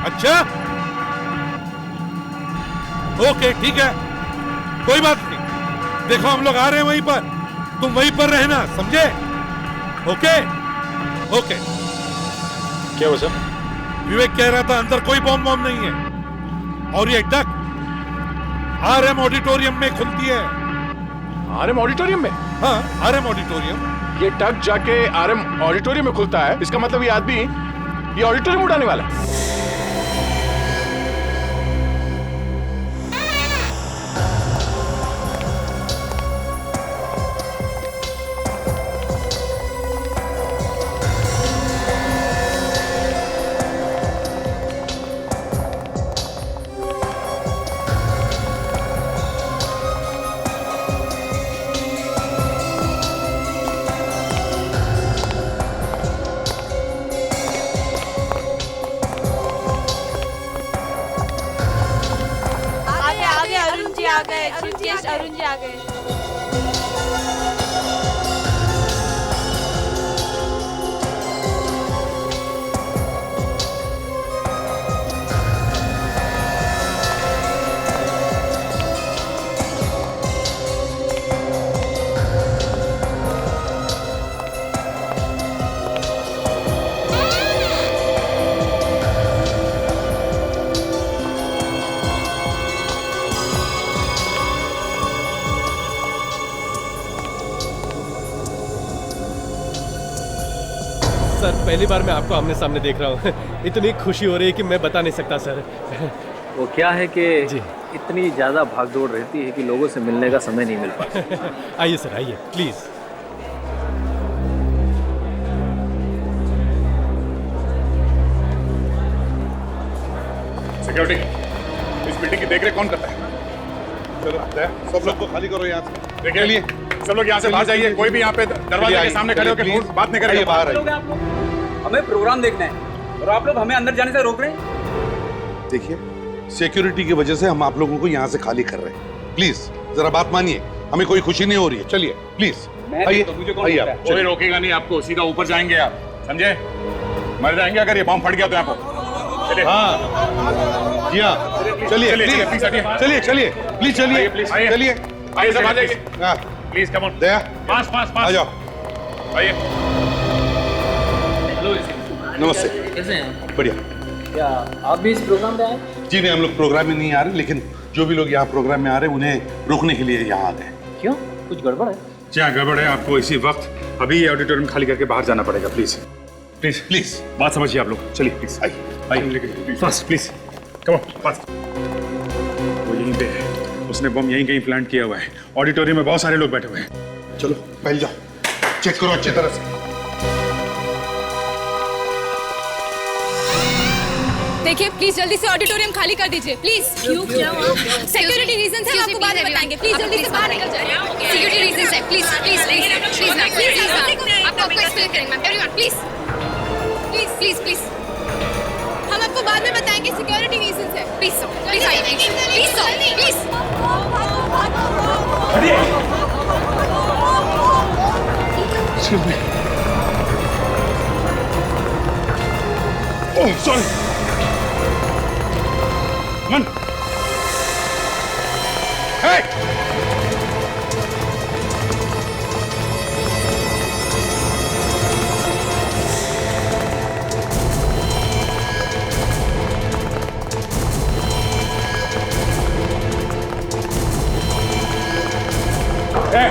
अच्छा ओके ठीक है, कोई बात नहीं। देखो हम लोग आ रहे हैं वहीं पर, तुम वहीं पर रहना, समझे? Okay okay. क्या हुआ सर? विवेक कह रहा था अंदर कोई बॉम्ब नहीं है, और ये डक आरएम ऑडिटोरियम में खुलती है। आरएम ऑडिटोरियम में? हाँ आरएम ऑडिटोरियम। ये डक जाके आरएम ऑडिटोरियम में खुलता है, इसका मतलब ये आदमी ये ऑडिटोरियम उड़ाने वाला है। अरुण जी आ गए। सर पहली बार मैं आपको आमने सामने देख रहा हूँ। इतनी खुशी हो रही है कि मैं बता नहीं सकता सर। वो क्या है कि इतनी ज़्यादा भागदौड़ रहती है कि लोगों से मिलने का समय नहीं मिल पाता। आइए सर आइए प्लीज़। सिक्योरिटी, इस बिल्डिंग की देखरेख कौन करता है? चलो सब लोग को खाली करो यहाँ से। देखिए लिए सब लोग यहाँ से बाहर जाइए, कोई भी यहाँ पे दरवाजे के सामने खड़े होकर बात नहीं करेंगे। बाहर आइए। हमें प्रोग्राम देखना है और आप लोग हमें अंदर जाने से रोक रहे हैं। देखिए सिक्योरिटी की वजह से हम आप लोगों को यहाँ से खाली कर रहे हैं, प्लीज जरा बात मानिए, हमें कोई खुशी नहीं हो रही है। चलिए प्लीज आइए। कोई रोकेगा नहीं आपको, सीधा ऊपर जाएंगे आप, समझे? मर जाएंगे अगर ये बम फट गया तो आपको। हाँ जी हाँ चलिए चलिए चलिए प्लीज चलिए चलिए आइए सब आ जाइए प्लीज कम ऑन दया पास आ जाओ आइए। नमस्ते। कैसे हैं? बढ़िया। क्या आप भी इस प्रोग्राम में आए? जी नहीं हम लोग प्रोग्राम में नहीं आ रहे, लेकिन जो भी लोग यहाँ प्रोग्राम में आ रहे हैं उन्हें रोकने के लिए यहाँ आ गए। क्यों, कुछ गड़बड़ है? जी हाँ गड़बड़ है, आपको इसी वक्त अभी ऑडिटोरियम खाली करके बाहर जाना पड़ेगा। प्लीज प्लीज प्लीज बात समझिए आप लोग। चलिए प्लीज आइए fast please come on fast. वो यहीं पे है, उसने बम यहीं कहीं प्लांट किया हुआ है। ऑडिटोरियम में बहुत सारे लोग बैठे हुए हैं। चलो पहले जाओ। चेक करो अच्छी तरह से। देखिए प्लीज जल्दी से ऑडिटोरियम खाली कर दीजिए प्लीज। क्यों क्या हुआ? सिक्योरिटी रीजन है, हम आपको बाद में बताएंगे। प्लीज जल्दी से बाहर निकल जाइए। सिक्योरिटी रीजन है, please please please please ma'am, please आपको एक्सप्लेन करेंगे ma'am. Everyone please please please please, हम आपको बाद में बताएंगे। सिक्योरिटी रीजन है, प्लीज प्लीज आइए please please. Excuse me. Oh, sorry. Man. Hey! Hey!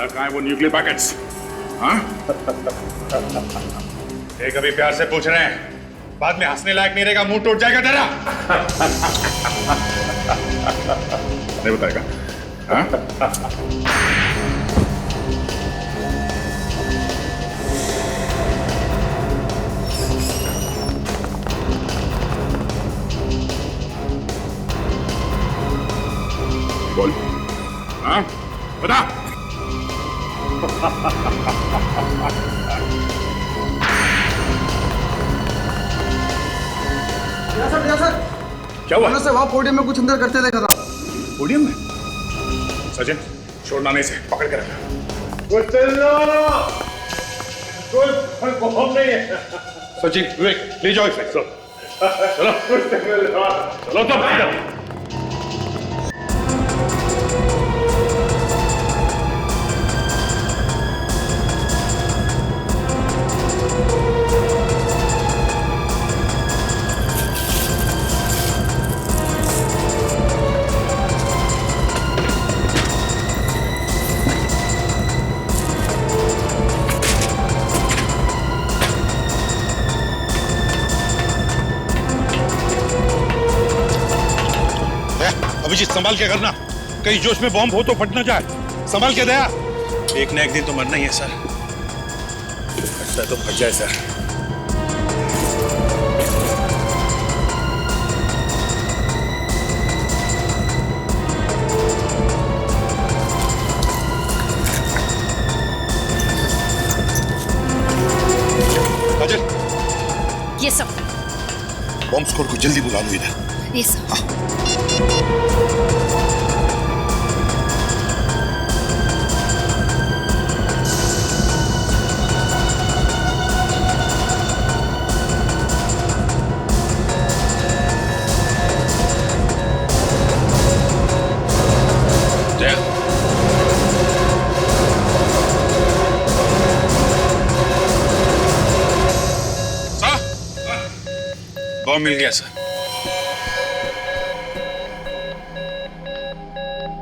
कहाँ है वो न्यूक्लियर पैकेट्स? हाँ? एक अभी प्यार से पूछ रहे हैं, बाद में हंसने लायक नहीं रहेगा, मुंह टूट जाएगा तेरा। नहीं बताएगा? हाँ? बोल। हाँ? बता। सर क्या हुआ? से वहाँ पोडियम में कुछ अंदर करते देखा था। पोडियम में? सचिन, छोड़ना नहीं से, पकड़ के रखना। कोई बम नहीं है। सचिन, विवेक, ले जाओ इसे। चलो, चलो, चलो तो अभिजीत, संभाल के करना, कहीं जोश में बॉम्ब हो तो फट ना जाए। संभाल के दया। एक ना एक दिन तो मरना ही है सर। फटता तो फट जाए सर। काजल, ये सब बॉम्ब स्क्वाड को जल्दी बुला लो इधर। ये सब बॉम्ब मिल गया सर।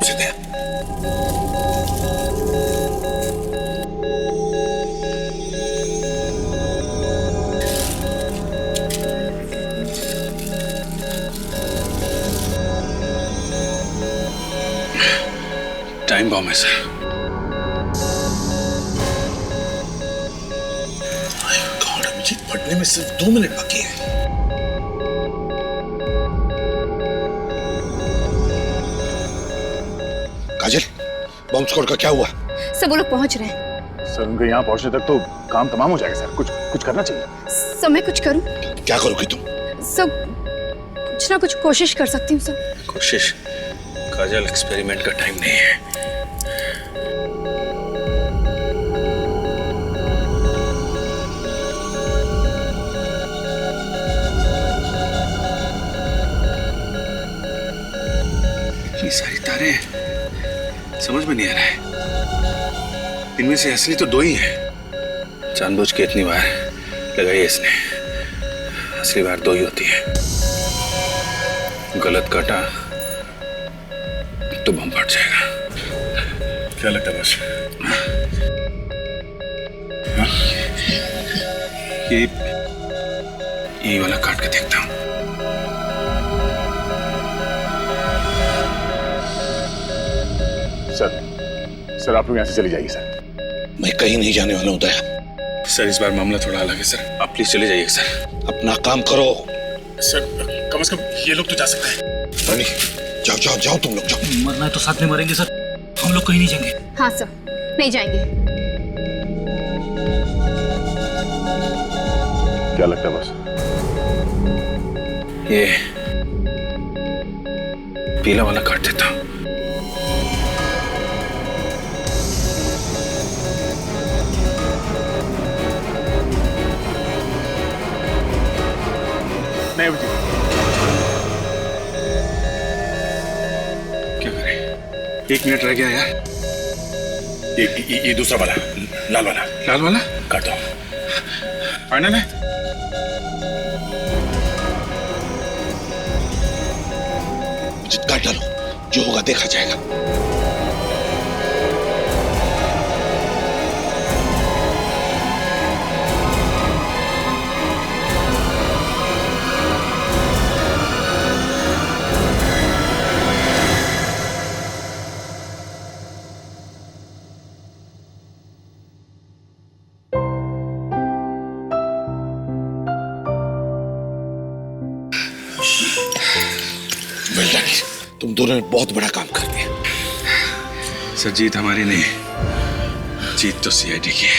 उसे दे। टाइम बॉम्ब है सर। गॉड, अभिजीत, फटने में सिर्फ 2 मिनट बाकी है। काजल, बॉम्ब स्क्वाड का क्या हुआ? सब वो लोग पहुंच रहे हैं। सर, उनके यहाँ पहुंचने तक तो काम तमाम हो जाएगा सर। कुछ करना चाहिए। सब मैं कुछ करूं? क्या करोगी तुम? सब कुछ ना कुछ कोशिश कर सकती हूँ सब। कोशिश? काजल, एक्सपेरिमेंट का टाइम नहीं है। इतनी सारी तारें समझ में नहीं आ रहा है। इनमें से असली तो दो ही है। जानबूझ के इतनी बार लगाई है इसने। असली बार दो ही होती है। गलत काटा तो बम फट जाएगा। क्या लगता है बस? ये वाला काट के देखता हूं। सर आप लोग यहाँ से चले जाइए सर। मैं कहीं नहीं जाने वाला हूं दया। सर इस बार मामला थोड़ा अलग है सर। आप प्लीज चले जाइए सर। अपना काम करो। सर कम से कम ये लोग तो जा सकते हैं। रानी जाओ जाओ जाओ, तुम लोग जाओ। मरना है तो साथ में मरेंगे सर। हम लोग कहीं नहीं जाएंगे। हाँ सर, नहीं जाएंगे। क्या लगता है बस? ये पीला वाला काट देता हूं। नहीं बुझी। क्या करें? 1 मिनट रह गया यार। ये दूसरा वाला, लाल वाला। लाल वाला काट दो। फाइनल है? काट डालो, जो होगा देखा जाएगा। तुम दोनों ने बहुत बड़ा काम कर दिया। सर जीत हमारी नहीं, जीत तो सीआईडी की है।